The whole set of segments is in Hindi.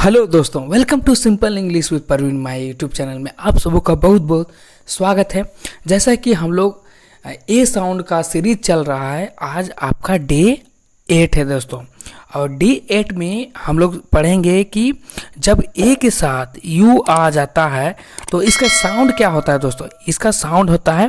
हेलो दोस्तों, welcome to simple English with Parveen my YouTube channel में आप सबों का बहुत बहुत स्वागत है। जैसा कि हम लोग ए साउंड का सीरीज चल रहा है, आज आपका डे 8 है दोस्तों। और डे 8 में हम लोग पढ़ेंगे कि जब ए के साथ यू आ जाता है तो इसका साउंड क्या होता है दोस्तों। इसका साउंड होता है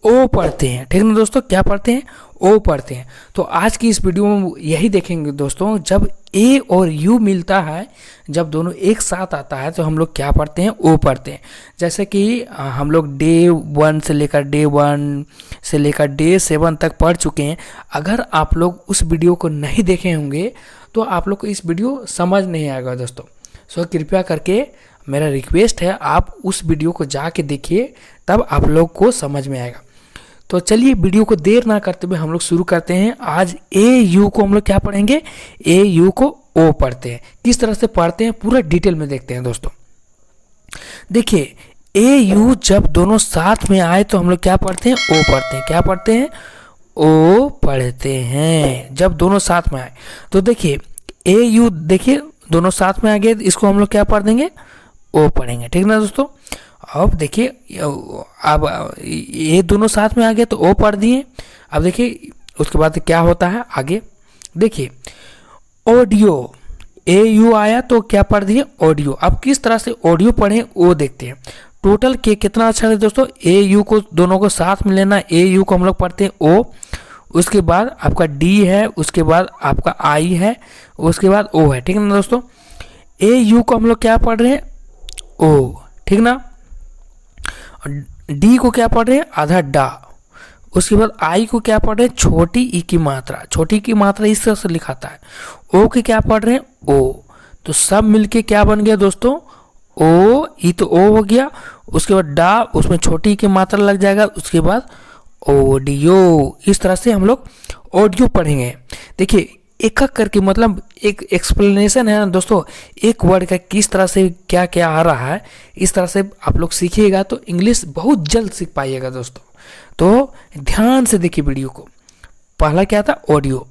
ओ पढ़ते हैं, ठीक ना दोस्तों। क्या पढ़ते हैं? ओ पढ़ते हैं। तो आज की इस वीडियो में यही देखेंगे दोस्तों, जब ए और यू मिलता है, जब दोनों एक साथ आता है तो हम लोग क्या पढ़ते हैं? ओ पढ़ते हैं। जैसे कि हम लोग डे 1 से लेकर डे 7 तक पढ़ चुके हैं। अगर आप लोग उस वीडियो को नहीं देखे होंगे तो आप लोग को इस वीडियो समझ नहीं आएगा दोस्तों। सो कृपया करके मेरा रिक्वेस्ट है, आप उस वीडियो को जाके देखिए, तब आप लोग को समझ में आएगा। तो चलिए वीडियो को देर ना करते हुए हम लोग शुरू करते हैं। आज ए यू को हम लोग क्या पढ़ेंगे? ए यू को ओ पढ़ते हैं। किस तरह से पढ़ते हैं पूरा डिटेल में देखते हैं दोस्तों। देखिए, ए यू जब दोनों साथ में आए तो हम लोग क्या पढ़ते हैं? ओ पढ़ते हैं। क्या पढ़ते हैं? ओ पढ़ते हैं जब दोनों साथ में आए। तो देखिए ए यू, देखिए दोनों साथ में आ गए, इसको हम लोग क्या पढ़ देंगे? ओ पढ़ेंगे, ठीक ना दोस्तों। अब देखिए, अब ये दोनों साथ में आ गए तो ओ पढ़ दिए। अब देखिए उसके बाद क्या होता है आगे। देखिए ऑडियो, ए यू आया तो क्या पढ़ दिए? ऑडियो। अब किस तरह से ऑडियो पढ़ें वो देखते हैं। टोटल के कितना अच्छा है दोस्तों। ए यू को दोनों को साथ में लेना। ए यू को हम लोग पढ़ते हैं ओ, उसके बाद आपका डी है, उसके बाद आपका आई है, उसके बाद ओ है, ठीक है ना दोस्तों। ए यू को हम लोग क्या पढ़ रहे हैं? ओ, ठीक ना। डी को क्या पढ़ रहे हैं? आधा डा। उसके बाद आई को क्या पढ़ रहे हैं? छोटी ई की मात्रा। छोटी की मात्रा इस तरह से लिखाता है। ओ के क्या पढ़ रहे हैं? ओ। तो सब मिलके क्या बन गया दोस्तों? ओ। ई तो ओ हो गया। उसके बाद डा, उसमें छोटी की मात्रा लग जाएगा, उसके बाद ऑडियो। इस तरह से हम लोग ऑडियो पढ़ेंगे। देखिए एक एक करके, मतलब एक एक्सप्लेनेशन है ना दोस्तों, एक वर्ड का किस तरह से क्या क्या आ रहा है, इस तरह से आप लोग सीखिएगा तो इंग्लिश बहुत जल्द सीख पाइएगा दोस्तों। तो ध्यान से देखिए वीडियो को। पहला क्या था? ऑडियो।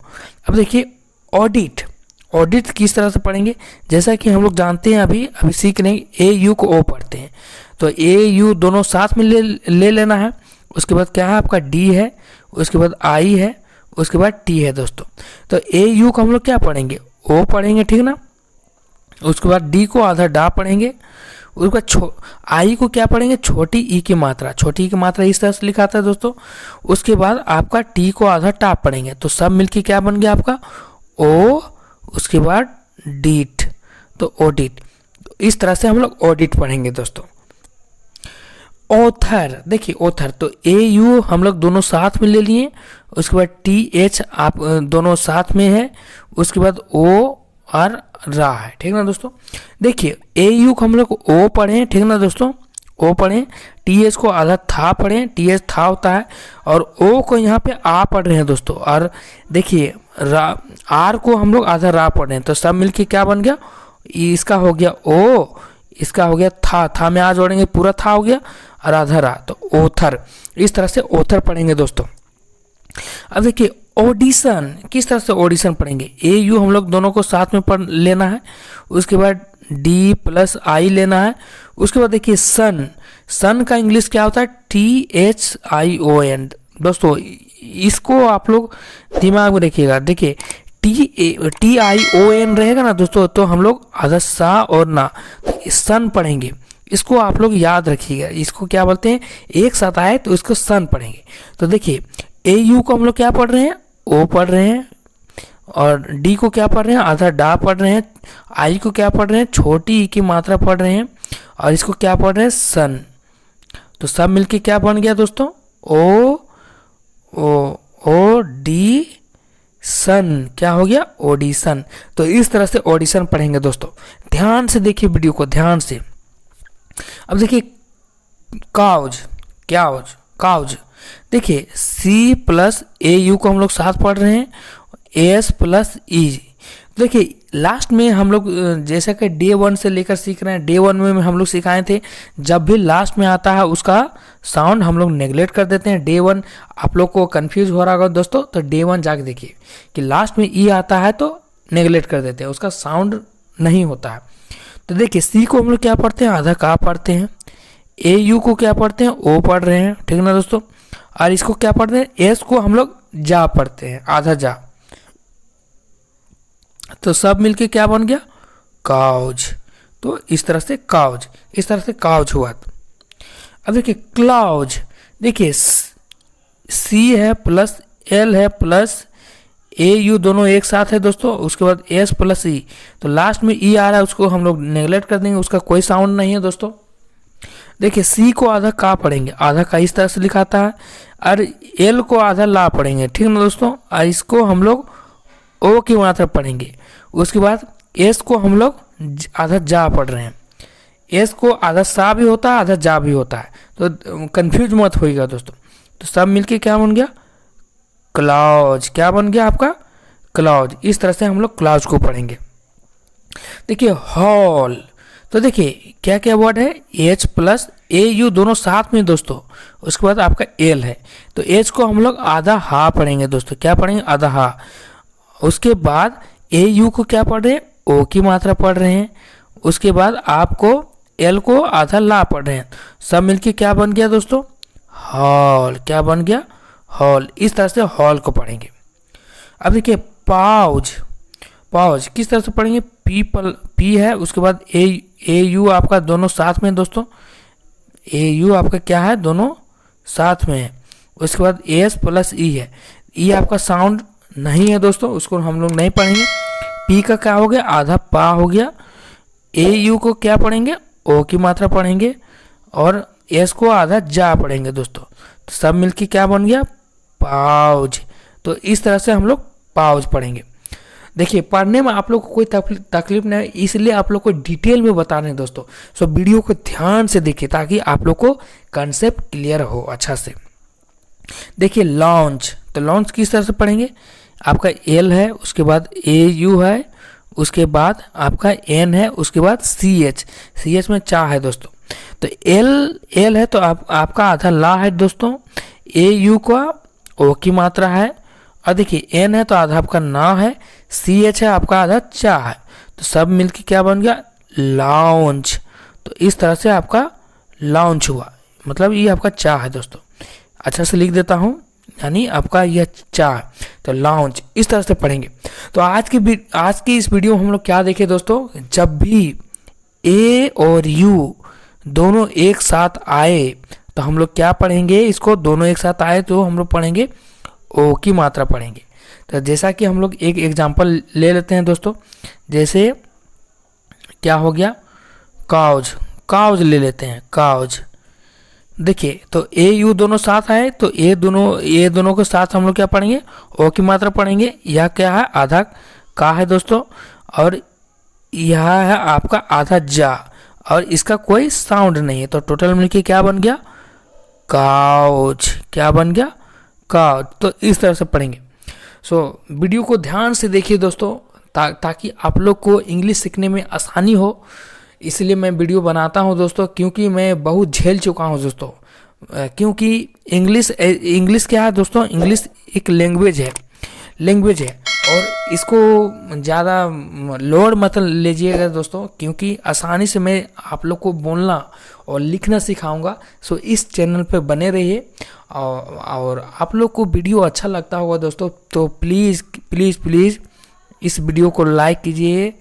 अब देखिए ऑडिट। ऑडिट किस तरह से पढ़ेंगे? जैसा कि हम लोग जानते हैं, अभी सीख रहे हैं। ए यू को ओ पढ़ते हैं तो ए यू दोनों साथ में ले लेना है। उसके बाद क्या है? आपका डी है, उसके बाद आई है, उसके बाद टी है दोस्तों। तो ए यू को हम लोग क्या पढ़ेंगे? ओ पढ़ेंगे, ठीक ना। उसके बाद डी को आधा डा पढ़ेंगे। उसके बाद आई को क्या पढ़ेंगे? छोटी ई की मात्रा। छोटी ई की मात्रा इस तरह से लिखाता है दोस्तों। उसके बाद आपका टी को आधा टा पढ़ेंगे। तो सब मिलके क्या बन गया आपका? ओ, उसके बाद डीट, तो ऑडिट। इस तरह से हम लोग ऑडिट पढ़ेंगे दोस्तों। ऑथर, देखिए ऑथर, तो ए यू हम लोग दोनों साथ में ले लिए। उसके बाद टी एच आप दोनों साथ में है। उसके बाद ओ और रा है, ठीक ना दोस्तों। देखिए ए यू को हम लोग ओ पढ़ें, ठीक ना दोस्तों। ओ पढ़ें। टी एच को आधा था पढ़ें, टी एच था होता है, और ओ को यहाँ पे आ पढ़ रहे हैं दोस्तों। और देखिए आर को हम लोग आधा रा पढ़ रहे हैं। तो सब मिलके क्या बन गया? इसका हो गया ओ, इसका हो गया था में आ जोड़ेंगे, पूरा था हो गया, और आधा रा, तो ओथर। इस तरह से ओथर पढ़ेंगे दोस्तों। अब देखिए ऑडिशन, किस तरह से ऑडिशन पढ़ेंगे? ए यू हम लोग दोनों को साथ में पढ़ लेना है। उसके बाद डी प्लस आई लेना है। उसके बाद देखिए सन। सन का इंग्लिश क्या होता है? THION दोस्तों। इसको आप लोग दिमाग में रखिएगा। देखिए TION रहेगा ना दोस्तों, तो हम लोग आधा सा और ना, तो सन पढ़ेंगे। इसको आप लोग याद रखिएगा। इसको क्या बोलते हैं? एक साथ आए तो इसको सन पढ़ेंगे। तो देखिए ए यू को हम लोग क्या पढ़ रहे हैं? ओ पढ़ रहे हैं। और डी को क्या पढ़ रहे हैं? आधा डा पढ़ रहे हैं। आई को क्या पढ़ रहे हैं? छोटी ई की मात्रा पढ़ रहे हैं। और इसको क्या पढ़ रहे हैं? सन। तो सब मिलके क्या बन गया दोस्तों? ओ डी सन। क्या हो गया? ऑडिशन। तो इस तरह से ऑडिशन पढ़ेंगे दोस्तों। ध्यान से देखिए वीडियो को, ध्यान से। अब देखिए काउज, क्याउज, काउज। देखिए सी प्लस ए यू को हम लोग साथ पढ़ रहे हैं, एस प्लस ई। देखिए लास्ट में हम लोग जैसा कि डे 1 से लेकर सीख रहे हैं, डे 1 में हम लोग सिखाए थे, जब भी लास्ट में आता है उसका साउंड हम लोग नेगलेक्ट कर देते हैं। डे 1 आप लोग को कंफ्यूज हो रहा होगा दोस्तों, तो डे 1 जाके देखिए कि लास्ट में ई आता है तो नेगलेक्ट कर देते हैं, उसका साउंड नहीं होता है। तो देखिए सी को हम लोग क्या पढ़ते हैं, आधा का पढ़ते हैं। ए यू को क्या पढ़ते हैं, ओ पढ़ रहे हैं, ठीक ना दोस्तों। और इसको क्या पढ़ते हैं, एस को हम लोग जा पढ़ते हैं, आधा जा। तो सब मिलके क्या बन गया, काउज। तो इस तरह से काउज, इस तरह से काउज हुआ। अब देखिए क्लाउज, देखिए सी है प्लस एल है प्लस ए यू दोनों एक साथ है दोस्तों, उसके बाद एस प्लस ई, तो लास्ट में ई आ रहा है, उसको हम लोग नेगलेक्ट कर देंगे, उसका कोई साउंड नहीं है दोस्तों। देखिए सी को आधा का पढ़ेंगे, आधा का इस तरह से लिखाता है, और एल को आधा ला पढ़ेंगे, ठीक ना दोस्तों। और इसको हम लोग ओ की मात्रा पढ़ेंगे। उसके बाद एस को हम लोग आधा जा पढ़ रहे हैं, एस को आधा सा भी होता है, आधा जा भी होता है, तो कंफ्यूज मत होइएगा दोस्तों। तो सब मिलके क्या बन गया, क्लाउज। क्या बन गया आपका, क्लाउज। इस तरह से हम लोग क्लाउज को पढ़ेंगे। देखिए हॉल, तो देखिए क्या क्या वर्ड है, एच प्लस ए यू दोनों साथ में दोस्तों। उसके बाद आपका एल है, तो एच को हम लोग आधा हा पढ़ेंगे दोस्तों, क्या पढ़ेंगे, आधा हा। उसके बाद ए यू को क्या पढ़ रहे हैं, ओ की मात्रा पढ़ रहे हैं। उसके बाद आपको एल को आधा ला पढ़ रहे हैं। सब मिलके क्या बन गया दोस्तों, हॉल। क्या बन गया, हॉल। इस तरह से हॉल को पढ़ेंगे। अब देखिए पाउज, पाउज किस तरह से पढ़ेंगे, पी है, उसके बाद ए यू आपका दोनों साथ में दोस्तों, ए यू आपका क्या है, दोनों साथ में है। उसके बाद एस प्लस ई है, ई आपका साउंड नहीं है दोस्तों, उसको हम लोग नहीं पढ़ेंगे। पी का क्या हो गया, आधा पा हो गया। ए यू को क्या पढ़ेंगे, ओ की मात्रा पढ़ेंगे, और एस को आधा जा पढ़ेंगे दोस्तों। तो सब मिलके क्या बन गया, पाउज। तो इस तरह से हम लोग पाउज पढ़ेंगे। देखिए पढ़ने में आप लोग को कोई तकलीफ नहीं है, इसलिए आप लोग को डिटेल में बता रहे हैं दोस्तों। सो वीडियो को ध्यान से देखिए ताकि आप लोग को कंसेप्ट क्लियर हो अच्छा से। देखिए लॉन्च, तो लॉन्च किस तरह से पढ़ेंगे, आपका एल है, उसके बाद ए यू है, उसके बाद आपका एन है, उसके बाद सी एच में चा है दोस्तों। तो एल है तो आपका आधा ला है दोस्तों, ए यू का ओ की मात्रा है, और देखिए एन है तो आधा आपका ना है, सी एच है आपका आधा चा है। तो सब मिलके क्या बन गया, लाउंज। तो इस तरह से आपका लॉन्च हुआ, मतलब ये आपका चा है दोस्तों। अच्छा से लिख देता हूँ, यानी आपका यह चा, तो लॉन्च। इस तरह से पढ़ेंगे। तो आज की इस वीडियो में हम लोग क्या देखें दोस्तों, जब भी ए और यू दोनों एक साथ आए तो हम लोग क्या पढ़ेंगे, इसको दोनों एक साथ आए तो हम लोग पढ़ेंगे ओ की मात्रा पढ़ेंगे। तो जैसा कि हम लोग एक एग्जांपल ले लेते हैं दोस्तों, जैसे क्या हो गया, काउज, काउज ले लेते हैं, काउज। देखिए तो ए यू दोनों साथ आए तो ए दोनों के साथ हम लोग क्या पढ़ेंगे, ओ की मात्रा पढ़ेंगे। यह क्या है, आधा का है दोस्तों, और यह है आपका आधा जा, और इसका कोई साउंड नहीं है। तो टोटल मिलके क्या बन गया, काउच। क्या बन गया, काउच। तो इस तरह से पढ़ेंगे। सो वीडियो को ध्यान से देखिए दोस्तों, ताकि आप लोग को इंग्लिश सीखने में आसानी हो। इसलिए मैं वीडियो बनाता हूं दोस्तों, क्योंकि मैं बहुत झेल चुका हूं दोस्तों। क्योंकि इंग्लिश क्या है दोस्तों, इंग्लिश एक लैंग्वेज है, और इसको ज़्यादा लोड मत लीजिएगा दोस्तों, क्योंकि आसानी से मैं आप लोग को बोलना और लिखना सिखाऊंगा। सो इस चैनल पे बने रहिए, और आप लोग को वीडियो अच्छा लगता होगा दोस्तों, तो प्लीज़ प्लीज़ प्लीज़ इस वीडियो को लाइक कीजिए,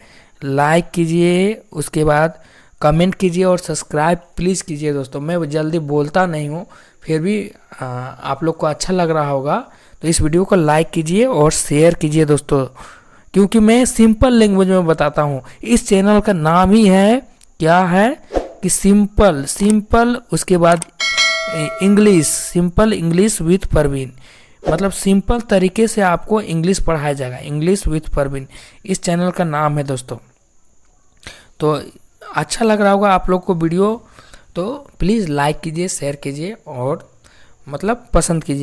उसके बाद कमेंट कीजिए और सब्सक्राइब प्लीज़ कीजिए दोस्तों। मैं जल्दी बोलता नहीं हूँ, फिर भी आप लोग को अच्छा लग रहा होगा तो इस वीडियो को लाइक कीजिए और शेयर कीजिए दोस्तों, क्योंकि मैं सिंपल लैंग्वेज में बताता हूँ। इस चैनल का नाम ही है, क्या है कि सिंपल, उसके बाद English, simple English with Parveen, मतलब सिंपल तरीके से आपको इंग्लिश पढ़ाया जाएगा, इंग्लिश विथ परवीन इस चैनल का नाम है दोस्तों। तो अच्छा लग रहा होगा आप लोग को वीडियो, तो प्लीज़ लाइक कीजिए, शेयर कीजिए और मतलब पसंद कीजिए।